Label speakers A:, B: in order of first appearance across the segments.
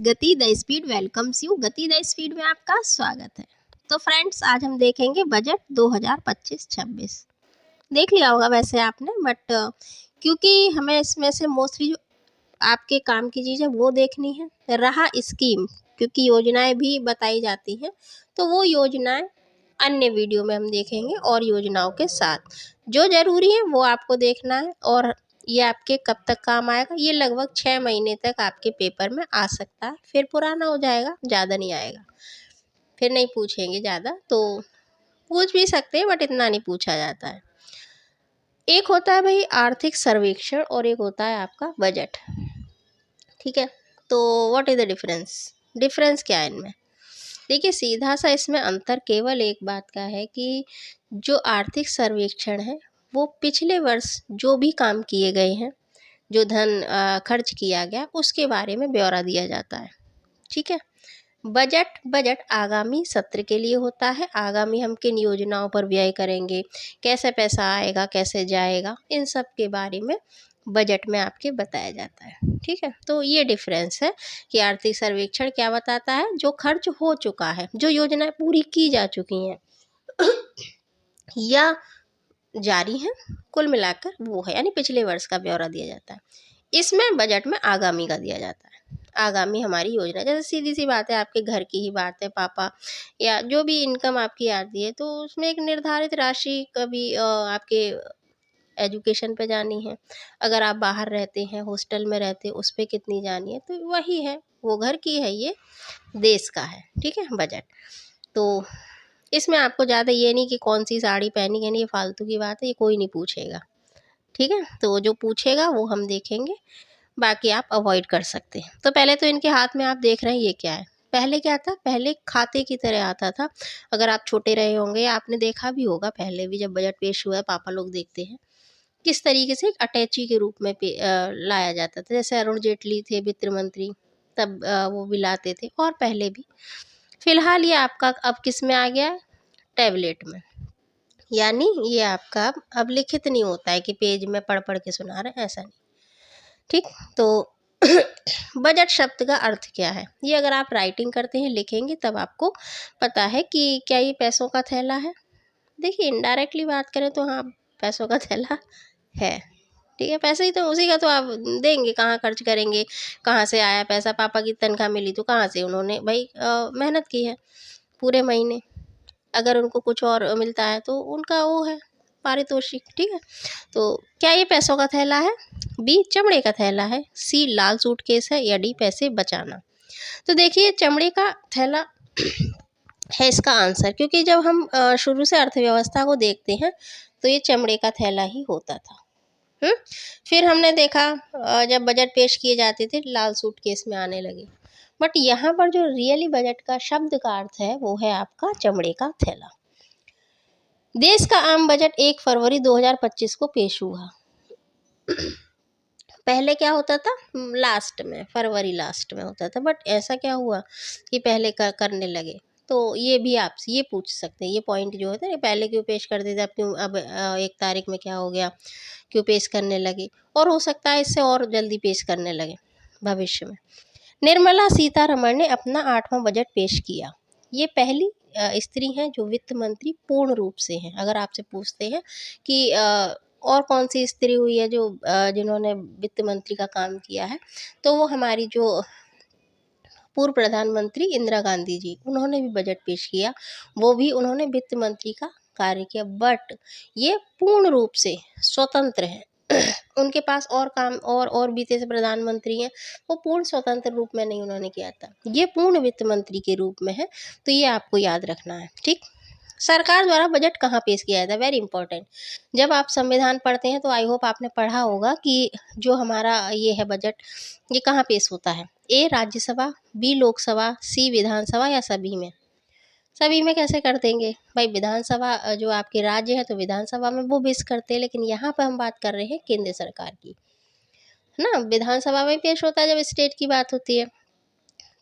A: गति the speed welcomes you. गति the speed में आपका स्वागत है। तो फ्रेंड्स, आज हम देखेंगे बजट 2025-26। देख लिया होगा वैसे आपने, बट क्योंकि हमें इसमें से मोस्टली जो आपके काम की चीज़ है वो देखनी है। रहा स्कीम, क्योंकि योजनाएं भी बताई जाती हैं, तो वो योजनाएं अन्य वीडियो में हम देखेंगे और योजनाओं के साथ जो ज़रूरी है वो आपको देखना है। और ये आपके कब तक काम आएगा, ये लगभग 6 महीने तक आपके पेपर में आ सकता है, फिर पुराना हो जाएगा, ज़्यादा नहीं आएगा, फिर नहीं पूछेंगे ज़्यादा। तो पूछ भी सकते हैं बट इतना नहीं पूछा जाता है। एक होता है भाई आर्थिक सर्वेक्षण और एक होता है आपका बजट, ठीक है। तो व्हाट इज द डिफरेंस क्या है इनमें? देखिए, सीधा सा इसमें अंतर केवल एक बात का है कि जो आर्थिक सर्वेक्षण है वो पिछले वर्ष जो भी काम किए गए हैं, जो धन खर्च किया गया, उसके बारे में ब्यौरा दिया जाता है, ठीक है। बजट आगामी सत्र के लिए होता है। आगामी हम किन योजनाओं पर व्यय करेंगे, कैसे पैसा आएगा, कैसे जाएगा, इन सब के बारे में बजट में आपके बताया जाता है, ठीक है। तो ये डिफरेंस है कि आर्थिक सर्वेक्षण क्या बताता है, जो खर्च हो चुका है, जो योजनाएं पूरी की जा चुकी हैं या जारी हैं, कुल मिलाकर वो है, यानी पिछले वर्ष का ब्यौरा दिया जाता है। इसमें बजट में आगामी का दिया जाता है। आगामी हमारी योजना, जैसे सीधी सी बात है, आपके घर की ही बात है, पापा या जो भी इनकम आपकी आती है, तो उसमें एक निर्धारित राशि कभी आपके एजुकेशन पे जानी है। अगर आप बाहर रहते हैं, हॉस्टल में रहते हैं, उस पे कितनी जानी है, तो वही है, वो घर की है, ये देश का है, ठीक है, बजट। तो इसमें आपको ज़्यादा ये नहीं कि कौन सी साड़ी पहनी है, नहीं, ये फालतू की बात है, ये कोई नहीं पूछेगा, ठीक है। तो जो पूछेगा वो हम देखेंगे, बाकी आप अवॉइड कर सकते हैं। तो पहले तो इनके हाथ में आप देख रहे हैं ये क्या है। पहले क्या था, पहले खाते की तरह आता था। अगर आप छोटे रहे होंगे, आपने देखा भी होगा, पहले भी जब बजट पेश हुआ है, पापा लोग देखते हैं किस तरीके से एक अटैची के रूप में लाया जाता था। जैसे अरुण जेटली थे वित्त मंत्री, तब वो भी लाते थे, और पहले भी। फिलहाल ये आपका अब किस में आ गया है, टैबलेट में। यानी ये आपका अब लिखित नहीं होता है कि पेज में पढ़ पढ़ के सुना रहे हैं, ऐसा नहीं, ठीक। तो बजट शब्द का अर्थ क्या है, ये अगर आप राइटिंग करते हैं, लिखेंगे, तब आपको पता है कि क्या ये पैसों का थैला है। देखिए, इनडायरेक्टली बात करें तो हाँ, पैसों का थैला है, ठीक है। पैसे ही तो उसी का तो आप देंगे, कहाँ खर्च करेंगे, कहाँ से आया पैसा। पापा की तनख्वाह मिली तो कहाँ से, उन्होंने भाई मेहनत की है पूरे महीने। अगर उनको कुछ और मिलता है तो उनका वो है पारितोषिक, ठीक है। तो क्या ये पैसों का थैला है? बी, चमड़े का थैला है। सी, लाल सूटकेस है। या डी, पैसे बचाना। तो देखिए, चमड़े का थैला है इसका आंसर, क्योंकि जब हम शुरू से अर्थव्यवस्था को देखते हैं तो ये चमड़े का थैला ही होता था। फिर हमने देखा जब बजट पेश किए जाते थे, लाल सूटकेस में आने लगे। बट यहाँ पर जो रियली बजट का शब्द का अर्थ है वो है आपका चमड़े का थैला। देश का आम बजट 1 फरवरी 2025 को पेश हुआ। पहले क्या होता था, लास्ट में, फरवरी लास्ट में होता था। बट ऐसा क्या हुआ कि पहले करने लगे? तो ये भी आपसे ये पूछ सकते हैं, ये पॉइंट जो होता है, पहले क्यों पेश करते थे, अब क्यों, अब 1 तारीख में क्या हो गया, क्यों पेश करने लगे? और हो सकता है इससे और जल्दी पेश करने लगे भविष्य में। निर्मला सीतारमण ने अपना 8वां बजट पेश किया। ये पहली स्त्री हैं जो वित्त मंत्री पूर्ण रूप से हैं। अगर आपसे पूछते हैं कि और कौन सी स्त्री हुई है जो जिन्होंने वित्त मंत्री का काम किया है, तो वो हमारी जो पूर्व प्रधानमंत्री इंदिरा गांधी जी, उन्होंने भी बजट पेश किया। वो भी उन्होंने वित्त मंत्री का कार्य किया, बट ये पूर्ण रूप से स्वतंत्र हैं। उनके पास और काम और भी थे प्रधानमंत्री हैं, वो पूर्ण स्वतंत्र रूप में नहीं उन्होंने किया था, ये पूर्ण वित्त मंत्री के रूप में है। तो ये आपको याद रखना है, ठीक। सरकार द्वारा बजट कहाँ पेश किया जाता है, वेरी इंपॉर्टेंट। जब आप संविधान पढ़ते हैं तो आई होप आपने पढ़ा होगा कि जो हमारा ये है बजट, ये कहाँ पेश होता है। ए, राज्यसभा, बी, लोकसभा, सी, विधानसभा, या सभी में। सभी में कैसे कर देंगे भाई, विधानसभा जो आपके राज्य है तो विधानसभा में वो पेश करते हैं, लेकिन यहाँ पर हम बात कर रहे हैं केंद्र सरकार की, है ना। विधानसभा में पेश होता है जब स्टेट की बात होती है,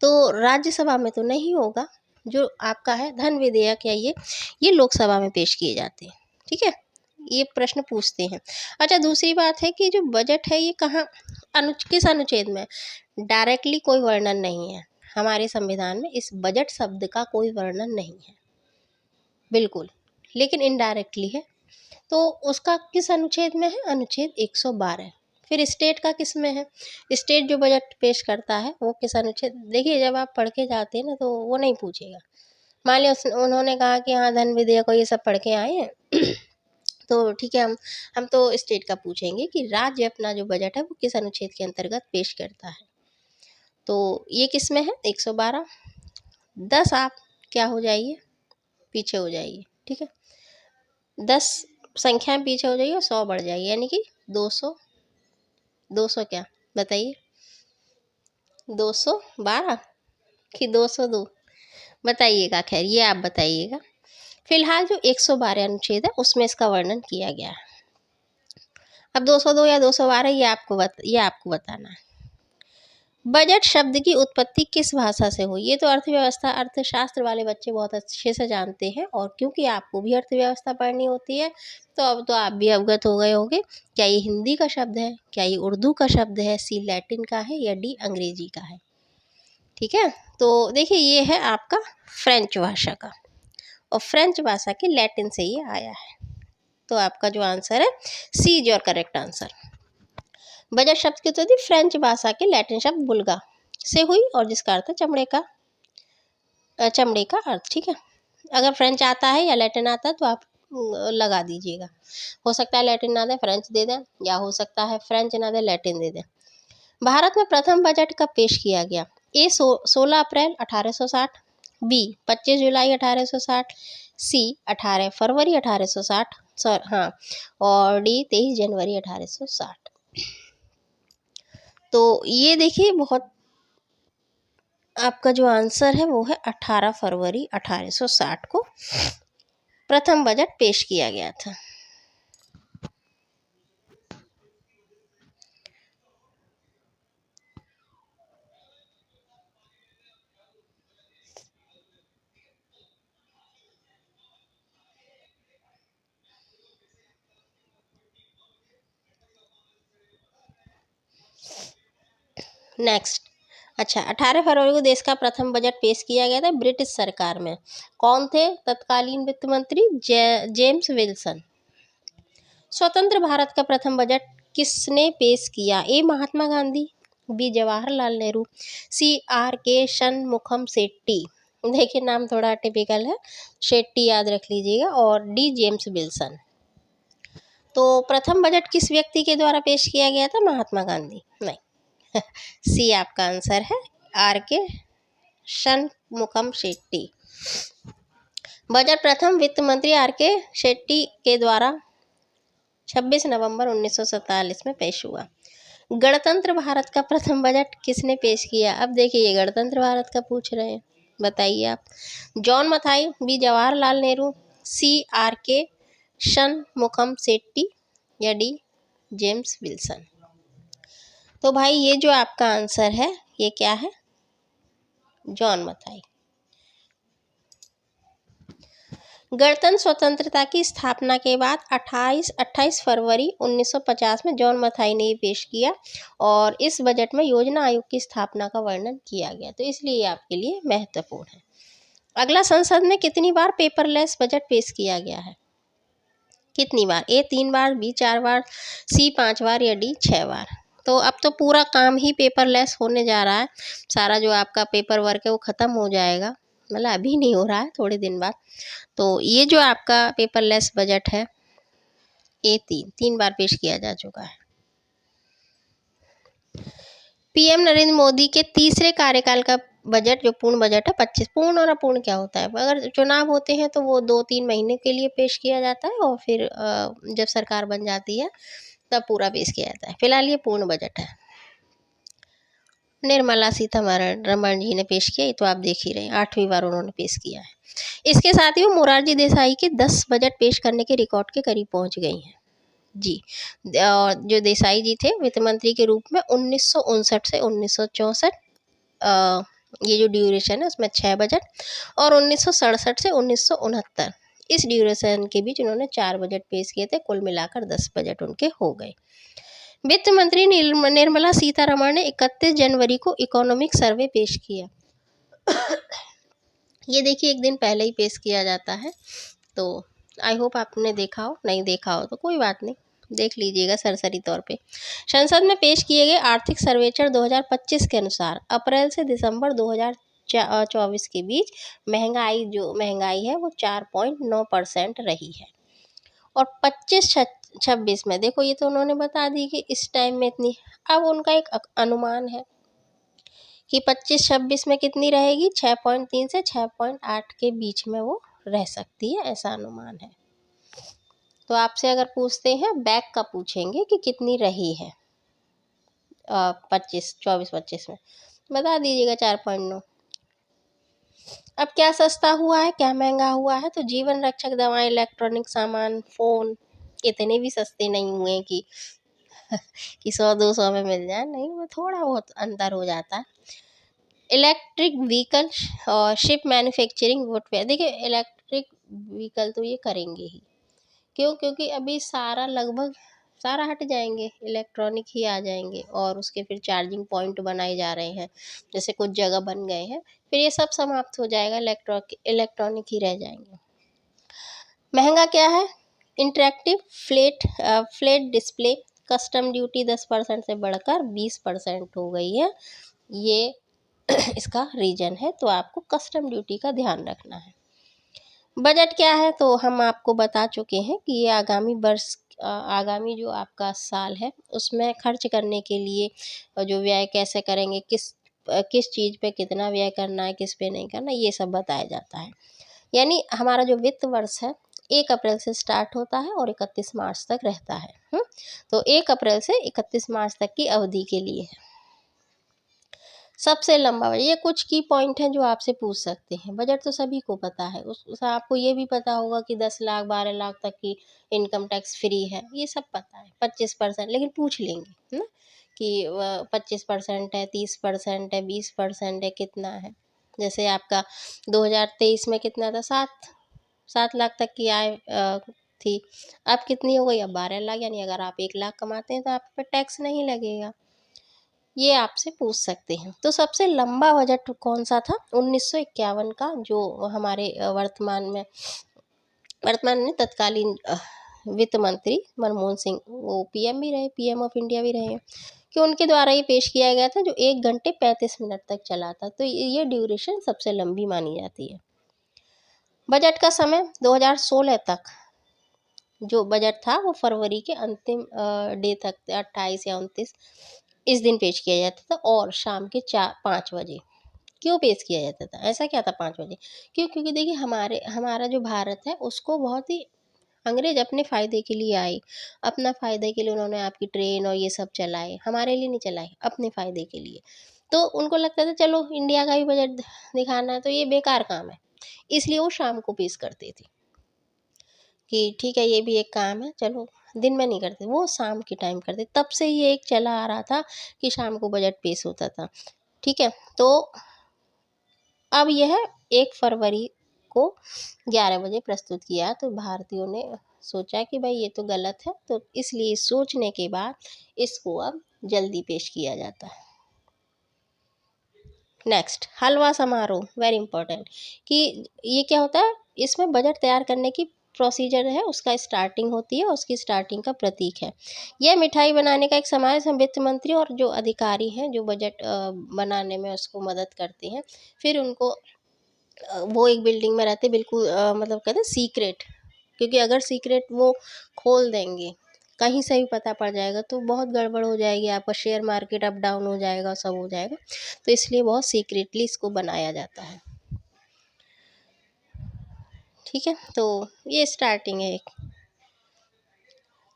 A: तो राज्यसभा में तो नहीं होगा। जो आपका है धन विधेयक या ये लोकसभा में पेश किए जाते हैं, ठीक है। ये प्रश्न पूछते हैं। अच्छा, दूसरी बात है कि जो बजट है ये कहाँ किस अनुच्छेद में? डायरेक्टली कोई वर्णन नहीं है हमारे संविधान में, इस बजट शब्द का कोई वर्णन नहीं है बिल्कुल, लेकिन इनडायरेक्टली है। तो उसका किस अनुच्छेद में है? अनुच्छेद 112। फिर स्टेट का किस में है? स्टेट जो बजट पेश करता है वो किस अनुच्छेद? देखिए, जब आप पढ़ के जाते हैं ना तो वो नहीं पूछेगा। मान लिया उन्होंने कहा कि हाँ धन विधेयक और ये सब पढ़ के आए हैं तो ठीक है, हम तो स्टेट का पूछेंगे कि राज्य अपना जो बजट है वो किस अनुच्छेद के अंतर्गत पेश करता है। तो ये किस में है? 112। 10 आप क्या हो जाइए, पीछे हो जाइए, ठीक है। 10 संख्या में पीछे हो जाइए और 100 बढ़ जाइए, यानी कि 200। 200 क्या बताइए? 212 कि 202 बताइएगा। खैर ये आप बताइएगा। फिलहाल जो 112 अनुच्छेद है उसमें इसका वर्णन किया गया है। अब 202 या 212 ये आपको बताना है। बजट शब्द की उत्पत्ति किस भाषा से हुई? ये तो अर्थव्यवस्था अर्थशास्त्र वाले बच्चे बहुत अच्छे से जानते हैं, और क्योंकि आपको भी अर्थव्यवस्था पढ़नी होती है तो अब तो आप भी अवगत हो गए होंगे। क्या ये हिंदी का शब्द है, क्या ये उर्दू का शब्द है, सी लैटिन का है या डी अंग्रेजी का है? ठीक है, तो देखिए ये है आपका फ्रेंच भाषा का, और फ्रेंच भाषा के लैटिन से ये आया है। तो आपका जो आंसर है C is your correct answer. Budget शब्द की उत्पत्ति फ्रेंच भाषा के लैटिन शब्द बुल्गा से हुई, और जिसका अर्थ है चमड़े का अर्थ। ठीक है, अगर फ्रेंच आता है या लैटिन आता है तो आप लगा दीजिएगा। हो सकता है लैटिन ना दे फ्रेंच दे दें, या हो सकता है फ्रेंच ना दे लैटिन दे दें। भारत में प्रथम बजट कब पेश किया गया? ए 16 अप्रैल 1860, बी 25 जुलाई 1860, सी 18 फरवरी 1860, हाँ, और डी 23 जनवरी 1860। तो ये देखिए, बहुत आपका जो आंसर है वो है 18 फरवरी 1860 को प्रथम बजट पेश किया गया था। नेक्स्ट, अच्छा, 18 फरवरी को देश का प्रथम बजट पेश किया गया था ब्रिटिश सरकार में। कौन थे तत्कालीन वित्त मंत्री? James Wilson. स्वतंत्र भारत का प्रथम बजट किसने पेश किया? A Mahatma Gandhi, B Jawaharlal Nehru, C R K Shanmukham Shetty, देखिए नाम थोड़ा टिपिकल है, शेट्टी याद रख लीजिएगा, और डी जेम्स विल्सन। तो प्रथम बजट किस व्यक्ति के द्वारा पेश किया गया था? महात्मा गांधी? नहीं सी आपका आंसर है, are K Shanmukham Shetty. Budget प्रथम वित्त मंत्री आर के शेट्टी के द्वारा 26 नवंबर 1947 में पेश हुआ। गणतंत्र भारत का प्रथम बजट किसने पेश किया? अब देखिए, ये गणतंत्र भारत का पूछ रहे हैं, बताइए आप। John Mathai, B Jawaharlal Nehru, C R K Shanmukham Shetty, या डी जेम्स विल्सन। तो भाई ये जो आपका आंसर है ये क्या है? जॉन मथाई। गणतंत्र स्वतंत्रता की स्थापना के बाद 28 फरवरी 1950 में जॉन मथाई ने ये पेश किया, और इस बजट में योजना आयोग की स्थापना का वर्णन किया गया, तो इसलिए ये आपके लिए महत्वपूर्ण है। अगला, संसद में कितनी बार पेपरलेस बजट पेश किया गया है? कितनी बार? ए 3 बार, बी 4 बार, सी 5 बार, या डी 6 बार। तो अब तो पूरा काम ही पेपरलेस होने जा रहा है, सारा जो आपका पेपर वर्क है वो ख़त्म हो जाएगा, मतलब अभी नहीं हो रहा है, थोड़े दिन बाद। तो ये जो आपका पेपरलेस बजट है ये 3 बार पेश किया जा चुका है। पीएम नरेंद्र मोदी के तीसरे कार्यकाल का बजट जो पूर्ण बजट है 25, पूर्ण और अपूर्ण क्या होता है? अगर चुनाव होते हैं तो वो 2-3 महीने के लिए पेश किया जाता है, और फिर जब सरकार बन जाती है तब पूरा पेश किया जाता है। फिलहाल ये पूर्ण बजट है, निर्मला सीतारमण जी ने पेश किया, ये तो आप देख ही रहे हैं, 8वीं बार उन्होंने पेश किया है। इसके साथ ही वो मोरारजी देसाई के 10 बजट पेश करने के रिकॉर्ड के करीब पहुंच गई हैं जी। और जो देसाई जी थे वित्त मंत्री के रूप में 1959 से 1964, ये जो ड्यूरेशन है उसमें 6 बजट, और 1967 से 1969 इस ड्यूरेशन के बीच उन्होंने 4 बजट पेश किए थे, कुल मिलाकर 10 बजट उनके हो गए। वित्त मंत्री निर्मला सीतारमण ने 31 जनवरी को इकोनॉमिक सर्वे पेश किया। ये देखिए एक दिन पहले ही पेश किया जाता है, तो आई होप आपने देखा हो, नहीं देखा हो तो कोई बात नहीं, देख लीजिएगा सरसरी तौर पे। संसद में पेश किए गए आर्थिक सर्वेक्षण 2025 के अनुसार अप्रैल से दिसंबर 2024 के बीच महंगाई है वो 4.9% रही है। और 25-26 में देखो, ये तो उन्होंने बता दी कि इस टाइम में इतनी, अब उनका एक अनुमान है कि 25-26 में कितनी रहेगी, 6.3 से 6.8 के बीच में वो रह सकती है, ऐसा अनुमान है। तो आपसे अगर पूछते हैं बैक का पूछेंगे कि कितनी रही है 24-25 में, बता दीजिएगा 4.9। अब क्या सस्ता हुआ है, क्या महंगा हुआ है, तो जीवन रक्षक दवाएं, इलेक्ट्रॉनिक सामान, फ़ोन इतने भी सस्ते नहीं हुए कि 100-200 में मिल जाए, नहीं, वो थोड़ा बहुत अंतर हो जाता है। इलेक्ट्रिक व्हीकल और शिप मैन्युफैक्चरिंग वुडवेयर, देखिए इलेक्ट्रिक व्हीकल तो ये करेंगे ही, क्यों, क्योंकि अभी लगभग सारा हट जाएंगे, इलेक्ट्रॉनिक ही आ जाएंगे, और उसके फिर चार्जिंग पॉइंट बनाए जा रहे हैं, जैसे कुछ जगह बन गए हैं, फिर ये सब समाप्त हो जाएगा, इलेक्ट्रॉनिक ही रह जाएंगे। महंगा क्या है, interactive flat display, custom duty 10% से बढ़कर 20% हो गई है, ये इसका रीजन है, तो आपको कस्टम ड्यूटी का ध्यान रखना है। बजट क्या है, तो हम आपको बता चुके हैं कि ये आगामी जो आपका साल है उसमें खर्च करने के लिए जो व्यय कैसे करेंगे, किस चीज़ पे कितना व्यय करना है, किस पे नहीं करना, ये सब बताया जाता है। यानी हमारा जो वित्त वर्ष है 1 अप्रैल से स्टार्ट होता है और 31 मार्च तक रहता है। तो 1 अप्रैल से 31 मार्च तक की अवधि के लिए है। सबसे लंबा बजट, ये कुछ की पॉइंट हैं जो आपसे पूछ सकते हैं। बजट तो सभी को पता है, उस आपको ये भी पता होगा कि 10 लाख 12 लाख तक की इनकम टैक्स फ्री है, ये सब पता है। 25%, लेकिन पूछ लेंगे है ना कि 25% है, 30% है, 20% है, कितना है। जैसे आपका 2023 में कितना था, 7 लाख तक की आय थी, अब कितनी हो गई, अब 12 लाख, यानी अगर आप 1 लाख कमाते हैं तो आप पे टैक्स नहीं लगेगा, ये आपसे पूछ सकते हैं। तो सबसे लंबा बजट कौन सा था, 1951 का, जो हमारे वर्तमान में तत्कालीन वित्त मंत्री मनमोहन सिंह, वो पीएम भी रहे, पीएम ऑफ इंडिया भी रहे, कि उनके द्वारा ये पेश किया गया था, जो 1 घंटे 35 मिनट तक चला था। तो ये ड्यूरेशन सबसे लंबी मानी जाती है। बजट का समय 2016 तक जो बजट था वो फरवरी के अंतिम डे तक, 28 या 29 इस दिन पेश किया जाता था, और शाम के 5 बजे। क्यों पेश किया जाता था, ऐसा क्या था 5 बजे, क्योंकि देखिए हमारा जो भारत है उसको बहुत ही अंग्रेज अपने फ़ायदे के लिए आए, अपना फ़ायदे के लिए उन्होंने आपकी ट्रेन और ये सब चलाए, हमारे लिए नहीं चलाए, अपने फ़ायदे के लिए। तो उनको लगता था चलो इंडिया का भी बजट दिखाना है, तो ये बेकार काम है, इसलिए वो शाम को पेश करते थे कि ठीक है ये भी एक काम है, चलो दिन में नहीं करते, वो शाम के टाइम करते। तब से ये एक चला आ रहा था कि शाम को बजट पेश होता था, ठीक है। तो अब यह 1 फरवरी को 11 बजे प्रस्तुत किया, तो भारतीयों ने सोचा कि भाई ये तो गलत है, तो इसलिए सोचने के बाद इसको अब जल्दी पेश किया जाता है। नेक्स्ट, हलवा समारोह, वेरी इंपॉर्टेंट, कि ये क्या होता है, इसमें बजट तैयार करने की प्रोसीजर है, उसका स्टार्टिंग होती है, उसकी स्टार्टिंग का प्रतीक है। यह मिठाई बनाने का एक समारोह है, वित्त मंत्री और जो अधिकारी हैं जो बजट बनाने में उसको मदद करते हैं, फिर उनको वो एक बिल्डिंग में रहते, बिल्कुल मतलब कहते हैं सीक्रेट, क्योंकि अगर सीक्रेट वो खोल देंगे, कहीं से भी पता पड़ जाएगा तो बहुत गड़बड़ हो जाएगी, आपका शेयर मार्केट अप डाउन हो जाएगा, सब हो जाएगा, तो इसलिए बहुत सीक्रेटली इसको बनाया जाता है, ठीक है। तो ये स्टार्टिंग है एक।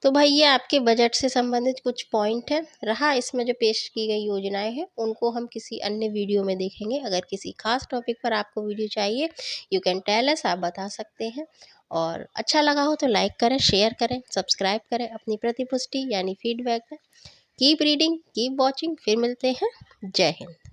A: तो भाई ये आपके बजट से संबंधित कुछ पॉइंट है रहा, इसमें जो पेश की गई योजनाएं हैं उनको हम किसी अन्य वीडियो में देखेंगे। अगर किसी खास टॉपिक पर आपको वीडियो चाहिए, यू कैन टेल अस, आप बता सकते हैं। और अच्छा लगा हो तो लाइक करें, शेयर करें, सब्सक्राइब करें, अपनी प्रतिपुष्टि यानी फीडबैक में। कीप रीडिंग, कीप वॉचिंग, फिर मिलते हैं। जय हिंद।